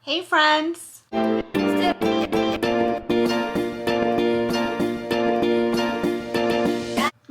Hey friends! My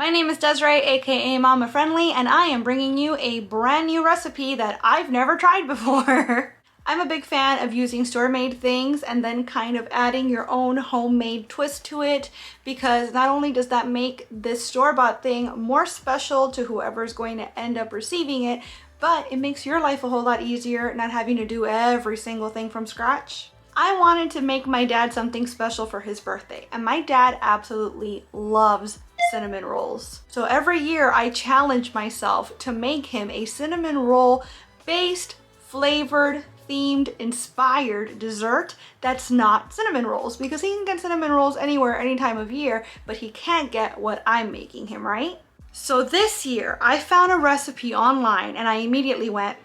name is Desiree, aka Mama Friendly, and I am bringing you a brand new recipe that I've never tried before. I'm a big fan of using store-made things and then kind of adding your own homemade twist to it, because not only does that make this store-bought thing more special to whoever's going to end up receiving it, but it makes your life a whole lot easier not having to do every single thing from scratch. I wanted to make my dad something special for his birthday, and my dad absolutely loves cinnamon rolls. So every year I challenge myself to make him a cinnamon roll based, flavored, themed, inspired dessert that's not cinnamon rolls, because he can get cinnamon rolls anywhere, any time of year, but he can't get what I'm making him, right? So this year I found a recipe online and I immediately went,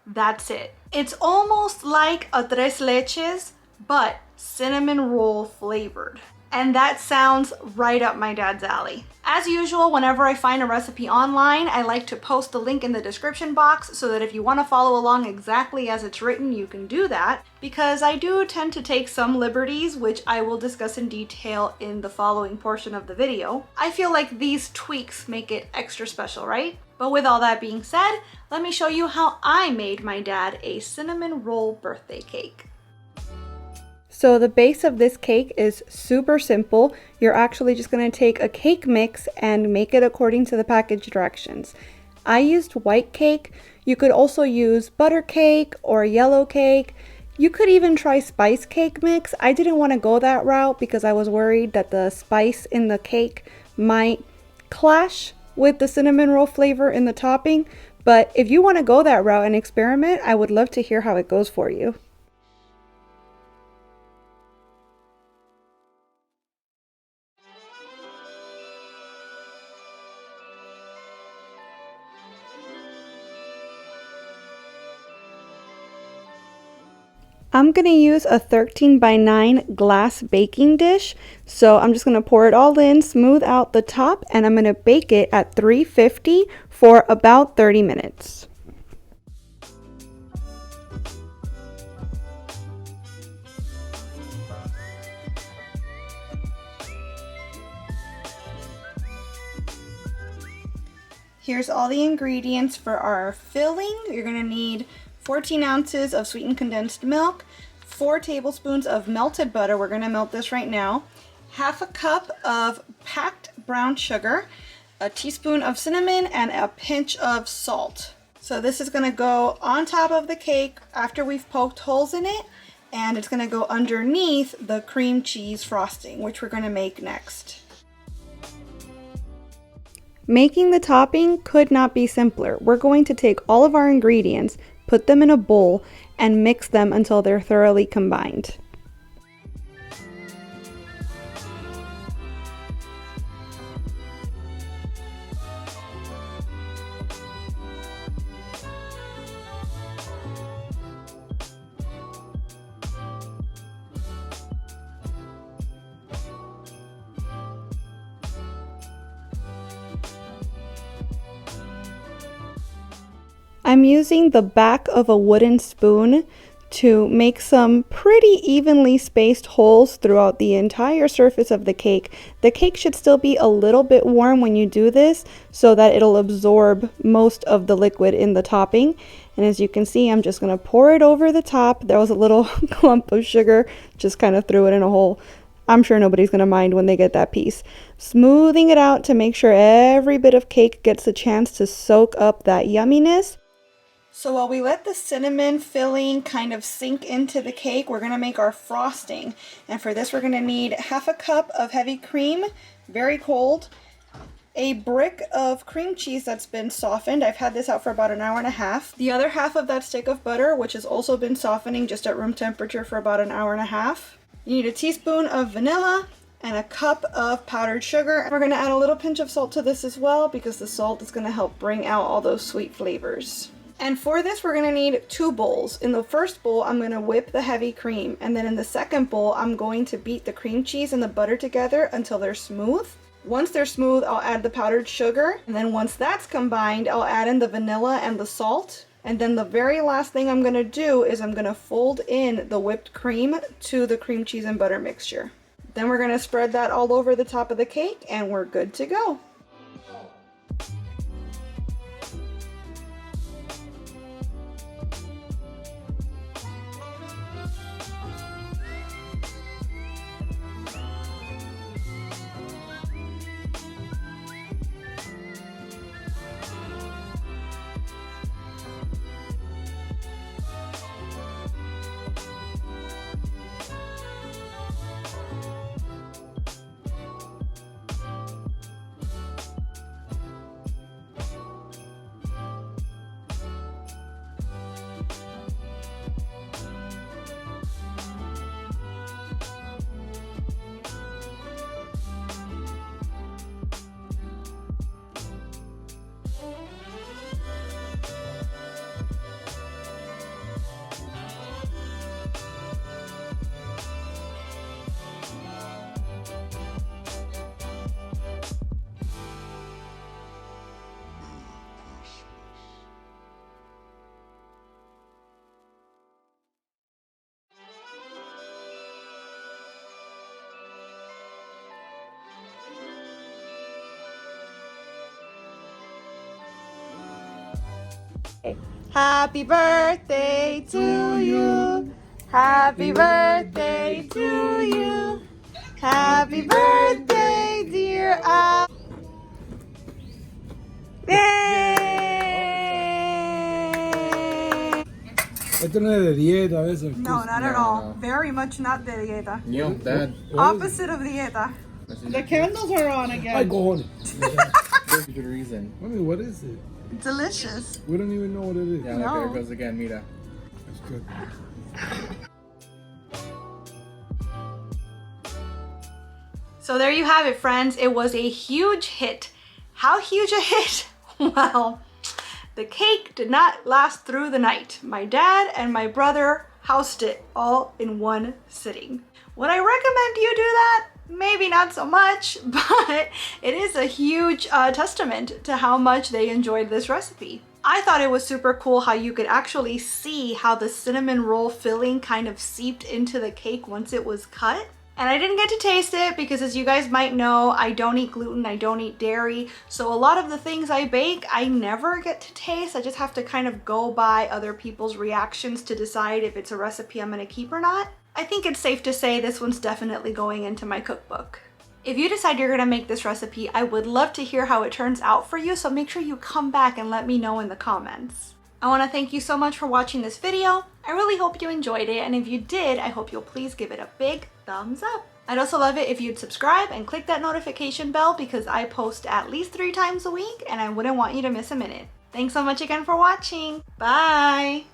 that's it. It's almost like a tres leches, but cinnamon roll flavored. And that sounds right up my dad's alley. As usual, whenever I find a recipe online, I like to post the link in the description box so that if you want to follow along exactly as it's written, you can do that, because I do tend to take some liberties, which I will discuss in detail in the following portion of the video. I feel like these tweaks make it extra special, right? But with all that being said, let me show you how I made my dad a cinnamon roll birthday cake. So the base of this cake is super simple. You're actually just going to take a cake mix and make it according to the package directions. I used white cake. You could also use butter cake or yellow cake. You could even try spice cake mix. I didn't want to go that route because I was worried that the spice in the cake might clash with the cinnamon roll flavor in the topping. But if you want to go that route and experiment, I would love to hear how it goes for you. I'm going to use a 13 by 9 glass baking dish, so I'm just going to pour it all in, smooth out the top, and I'm going to bake it at 350 for about 30 minutes. Here's all the ingredients for our filling. You're going to need 14 ounces of sweetened condensed milk, 4 tablespoons of melted butter, we're going to melt this right now, half a cup of packed brown sugar, a teaspoon of cinnamon, and a pinch of salt. So this is going to go on top of the cake after we've poked holes in it, and it's going to go underneath the cream cheese frosting, which we're going to make next. Making the topping could not be simpler. We're going to take all of our ingredients, put them in a bowl, and mix them until they're thoroughly combined. I'm using the back of a wooden spoon to make some pretty evenly spaced holes throughout the entire surface of the cake. The cake should still be a little bit warm when you do this so that it'll absorb most of the liquid in the topping. And as you can see, I'm just going to pour it over the top. There was a little clump of sugar, just kind of threw it in a hole. I'm sure nobody's going to mind when they get that piece. Smoothing it out to make sure every bit of cake gets a chance to soak up that yumminess. So while we let the cinnamon filling kind of sink into the cake, we're going to make our frosting. And for this, we're going to need half a cup of heavy cream, very cold, a brick of cream cheese that's been softened. I've had this out for about an hour and a half. The other half of that stick of butter, which has also been softening just at room temperature for about an hour and a half. You need a teaspoon of vanilla and a cup of powdered sugar. We're going to add a little pinch of salt to this as well, because the salt is going to help bring out all those sweet flavors. And for this, we're going to need 2 bowls. In the first bowl, I'm going to whip the heavy cream. And then in the second bowl, I'm going to beat the cream cheese and the butter together until they're smooth. Once they're smooth, I'll add the powdered sugar. And then once that's combined, I'll add in the vanilla and the salt. And then the very last thing I'm gonna do is I'm gonna fold in the whipped cream to the cream cheese and butter mixture. Then we're gonna spread that all over the top of the cake and we're good to go. Happy birthday to you. Happy birthday to you. Happy birthday, dear Al. Yay! Esto no es de dieta, eso. No, not at all. Very much not de dieta. Yo, Dad. Opposite of dieta. The candles are on Ay, again. cojones. There's a good reason. I mean, what is it? Delicious. We don't even know what it is. Yeah, No. there it goes again, mira. That's good. So there you have it, friends. It was a huge hit. How huge a hit? Well, the cake did not last through the night. My dad and my brother housed it all in one sitting. Would I recommend you do that? Maybe not so much, but it is a huge testament to how much they enjoyed this recipe. I thought it was super cool how you could actually see how the cinnamon roll filling kind of seeped into the cake once it was cut. And I didn't get to taste it because, as you guys might know, I don't eat gluten, I don't eat dairy. So a lot of the things I bake, I never get to taste. I just have to kind of go by other people's reactions to decide if it's a recipe I'm gonna keep or not. I think it's safe to say this one's definitely going into my cookbook. If you decide you're gonna make this recipe, I would love to hear how it turns out for you, so make sure you come back and let me know in the comments. I wanna thank you so much for watching this video. I really hope you enjoyed it, and if you did, I hope you'll please give it a big thumbs up. I'd also love it if you'd subscribe and click that notification bell because I post at least 3 times a week and I wouldn't want you to miss a minute. Thanks so much again for watching. Bye!